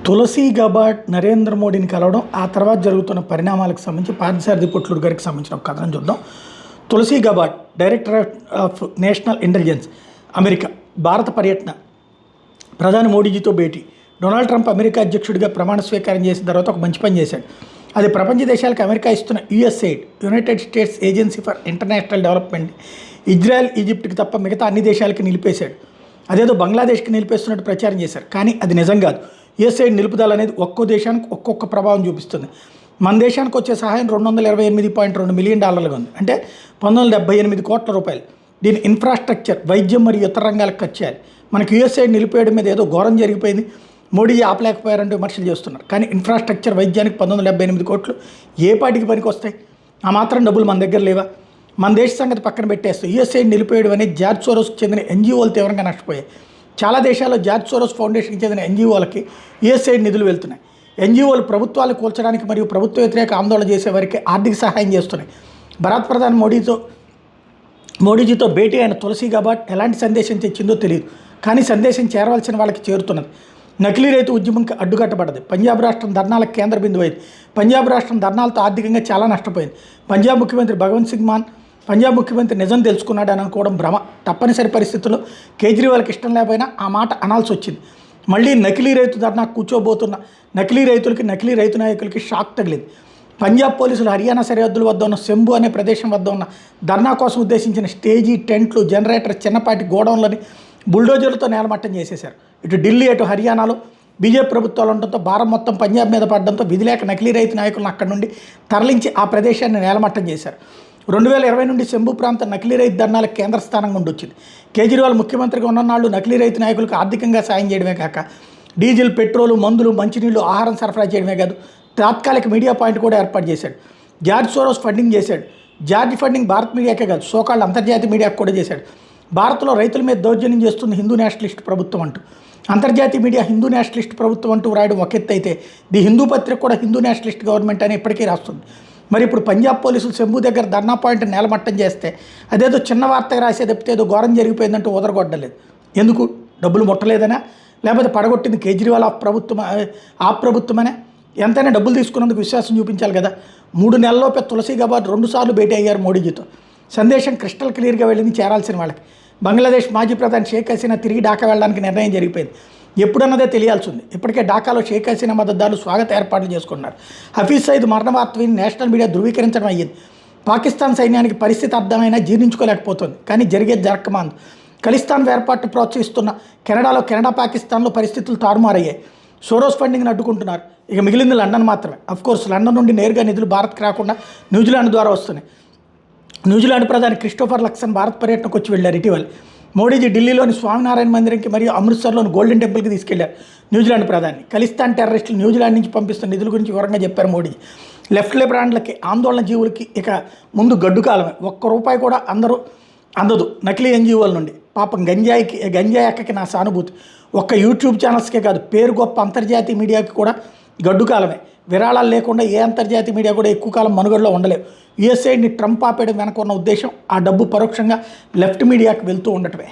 Tulsi Gabbard Narendra మోడీని కలవడం, ఆ తర్వాత జరుగుతున్న పరిణామాలకు సంబంధించి పార్థసారథి పొట్లూరు గారికి సంబంధించిన ఒక కథనం చూద్దాం. Tulsi Gabbard director of national intelligence, America భారత పర్యటన, ప్రధాని మోడీజీతో భేటీ. డొనాల్డ్ ట్రంప్ అమెరికా అధ్యక్షుడిగా ప్రమాణ స్వీకారం చేసిన తర్వాత ఒక మంచి పని చేశాడు. అది ప్రపంచ దేశాలకు అమెరికా ఇస్తున్న USAID, United States Agency for International Development, Israel, ఈజిప్ట్కి తప్ప మిగతా అన్ని దేశాలకి నిలిపేశాడు. అదేదో బంగ్లాదేశ్కి నిలిపేస్తున్నట్టు ప్రచారం చేశారు. కానీ అది నిజం కాదు. యుఎస్ఎయిడ్ నిలుపుదల అనేది ఒక్కో దేశానికి ఒక్కొక్క ప్రభావం చూపిస్తుంది. మన దేశానికి వచ్చే సహాయం $228.2 మిలియన్ ఉంది, అంటే 1978 కోట్ల రూపాయలు. దీని ఇన్ఫ్రాస్ట్రక్చర్, వైద్యం మరియు ఇతర రంగాలకు ఖర్చు చేయాలి. మనకి యుఎస్ఎయిడ్ నిలిపేయడం మీద ఏదో ఘోరం జరిగిపోయింది, మోడీజీ ఆపలేకపోయారంటూ విమర్శలు చేస్తున్నారు. కానీ ఇన్ఫ్రాస్ట్రక్చర్, వైద్యానికి 1978 కోట్లు ఏ పాటికి పనికి వస్తాయి? ఆ మాత్రం డబ్బులు మన దగ్గర లేవా? మన దేశ సంగతి పక్కన పెట్టేస్తూ యుఎస్ఎయిడ్ నిలిపేయడం అనేది జార్జ్ సోరోస్కి చెందిన ఎన్జిఓలు తీవ్రంగా నష్టపోయాయి. చాలా దేశాల్లో జార్జ్ సోరోస్ ఫౌండేషన్కి చెందిన ఎన్జిఓలకి యుఎస్ఎయిడ్ నిధులు వెళ్తున్నాయి. ఎన్జిఓలు ప్రభుత్వాలు కూల్చడానికి మరియు ప్రభుత్వ వ్యతిరేక ఆందోళన చేసే వారికి ఆర్థిక సహాయం చేస్తున్నాయి. భారత ప్రధాని మోడీజీతో భేటీ అయిన తులసి గబార్డ్ ఎలాంటి సందేశం తెచ్చిందో తెలియదు. కానీ సందేశం చేరవలసిన వాళ్ళకి చేరుతున్నది. నకిలీ రైతు ఉద్యమంకి అడ్డుకట్టబడ్డది. పంజాబ్ రాష్ట్రం ధర్నాలకు కేంద్ర బిందువు అయింది. పంజాబ్ రాష్ట్రం ధర్నాలతో ఆర్థికంగా చాలా నష్టపోయింది. పంజాబ్ ముఖ్యమంత్రి భగవంత్ సింగ్ మాన్ పంజాబ్ ముఖ్యమంత్రి నిజం తెలుసుకున్నాడు అని అనుకోవడం భ్రమ. తప్పనిసరి పరిస్థితుల్లో కేజ్రీవాల్కి ఇష్టం లేకపోయినా ఆ మాట అనాల్సి వచ్చింది. మళ్ళీ నకిలీ రైతు ధర్నా కూర్చోబోతున్న నకిలీ రైతులకి, నకిలీ రైతు నాయకులకి షాక్ తగిలింది. పంజాబ్ పోలీసులు హర్యానా సరిహద్దుల వద్ద ఉన్న శంభు అనే ప్రదేశం వద్ద ఉన్న ధర్నా కోసం ఉద్దేశించిన స్టేజీ, టెంట్లు, జనరేటర్, చిన్నపాటి గోడౌన్లని బుల్డోజర్లతో నేలమట్టం చేసేశారు. ఇటు ఢిల్లీ, అటు హర్యానాలో బీజేపీ ప్రభుత్వాలు ఉండటంతో భారం మొత్తం పంజాబ్ మీద పడడంతో విధిలేక నకిలీ రైతు నాయకులను అక్కడి నుండి తరలించి ఆ ప్రదేశాన్ని నేలమట్టం చేశారు. 2020 నుండి శంభు ప్రాంతం నకిలీ రైతు ధర్నాలకు కేంద్ర స్థానంగా ఉండొచ్చింది. కేజ్రీవాల్ ముఖ్యమంత్రిగా ఉన్ననాళ్ళు నకిలీ రైతు నాయకులకు ఆర్థికంగా సాయం చేయడమే కాక డీజిల్, పెట్రోలు, మందులు, మంచినీళ్లు, ఆహారం సరఫరా చేయడమే కాదు, తాత్కాలిక మీడియా పాయింట్ కూడా ఏర్పాటు చేశాడు. జార్జ్ సోరోస్ ఫండింగ్ చేశాడు. జార్జ్ ఫండింగ్ భారత్ మీడియాకే కాదు, సోకాళ్ళ అంతర్జాతీయ మీడియాకు కూడా చేశాడు. భారత్లో రైతుల మీద దౌర్జన్యం చేస్తుంది హిందూ నేషనలిస్ట్ ప్రభుత్వం అంటూ, అంతర్జాతీయ మీడియా హిందూ నేషనలిస్ట్ ప్రభుత్వం అంటూ రాయడం ఒక ఎత్తు అయితే, ది హిందూ పత్రిక కూడా హిందూ నేషనలిస్ట్ గవర్నమెంట్ అని ఇప్పటికీ రాస్తుంది. మరి ఇప్పుడు పంజాబ్ పోలీసులు శంభు దగ్గర ధర్నా పాయింట్ నేలమట్టం చేస్తే అదేదో చిన్న వార్తగా రాసే తప్పితే ఏదో ఘోరం జరిగిపోయిందంటూ ఉదరగొట్టలేదు. ఎందుకు? డబ్బులు ముట్టలేదనా? లేకపోతే పడగొట్టింది కేజ్రీవాల్ ఆ ప్రభుత్వమనే? ఎంతైనా డబ్బులు తీసుకున్నందుకు విశ్వాసం చూపించాలి కదా. 3 నెలల్లోపే తులసి గబార్డ్ 2 సార్లు భేటీ అయ్యారు మోడీజీతో. సందేశం క్రిస్టల్ క్లియర్గా వెళ్ళింది చేరాల్సిన వాళ్ళకి. బంగ్లాదేశ్ మాజీ ప్రధాని షేక్ హసీనా తిరిగి ఢాకా వెళ్ళడానికి నిర్ణయం జరిగిపోయింది. ఎప్పుడన్నదే తెలియాల్సి ఉంది. ఇప్పటికే ఢాకాలో షేక్ హసీనా మద్దతుదారులు స్వాగత ఏర్పాట్లు చేసుకున్నారు. హఫీజ్ సయీద్ మరణ వార్తని నేషనల్ మీడియా ధృవీకరించడం అయ్యింది. పాకిస్తాన్ సైన్యానికి పరిస్థితి అర్థమైనా జీర్ణించుకోలేకపోతుంది. కానీ జరిగేది జరగకమాందు. ఖలిస్తాన్ ఏర్పాటును ప్రోత్సహిస్తున్న కెనడా, పాకిస్తాన్లో పరిస్థితులు తారుమారయ్యాయి. సోరోస్ ఫండింగ్ని అడ్డుకుంటున్నారు. ఇక మిగిలింది లండన్ మాత్రమే. అఫ్కోర్స్ లండన్ నుండి నేరుగా నిధులు భారత్కి రాకుండా న్యూజిలాండ్ ద్వారా వస్తున్నాయి. న్యూజిలాండ్ ప్రధాని క్రిస్టోఫర్ లక్సన్ భారత్ పర్యటనకు వచ్చి వెళ్ళారు. ఇటీవల మోడీజీ ఢిల్లీలోని స్వామినారాయణ మందిరంకి మరియు అమృత్సర్లోని గోల్డెన్ టెంపుల్కి తీసుకెళ్లారు న్యూజిలాండ్ ప్రధాని. ఖలిస్తాన్ టెర్రరిస్టులు న్యూజిలాండ్ నుంచి పంపిస్తున్న నిధుల గురించి వివరంగా చెప్పారు మోడీ. లెఫ్ట్ లిబరాండ్లకి, ఆందోళన జీవులకి ఇక ముందు గడ్డు కాలమే. ₹1 కూడా అందదు నకిలీ ఎన్జిఓల నుండి. పాపం గంజాయి అక్కకి నా సానుభూతి. ఒక్క యూట్యూబ్ ఛానల్స్కే కాదు, పేరు గొప్ప అంతర్జాతీయ మీడియాకి కూడా గడ్డు కాలమే. విరాళాలు లేకుండా ఏ అంతర్జాతీయ మీడియా కూడా ఎక్కువ కాలం మనుగడలో ఉండలేవు. యుఎస్ఎయిడ్ని ట్రంప్ ఆపేయడం వెనక ఉన్న ఉద్దేశం ఆ డబ్బు పరోక్షంగా లెఫ్ట్ మీడియాకి వెళ్తూ ఉండటమే.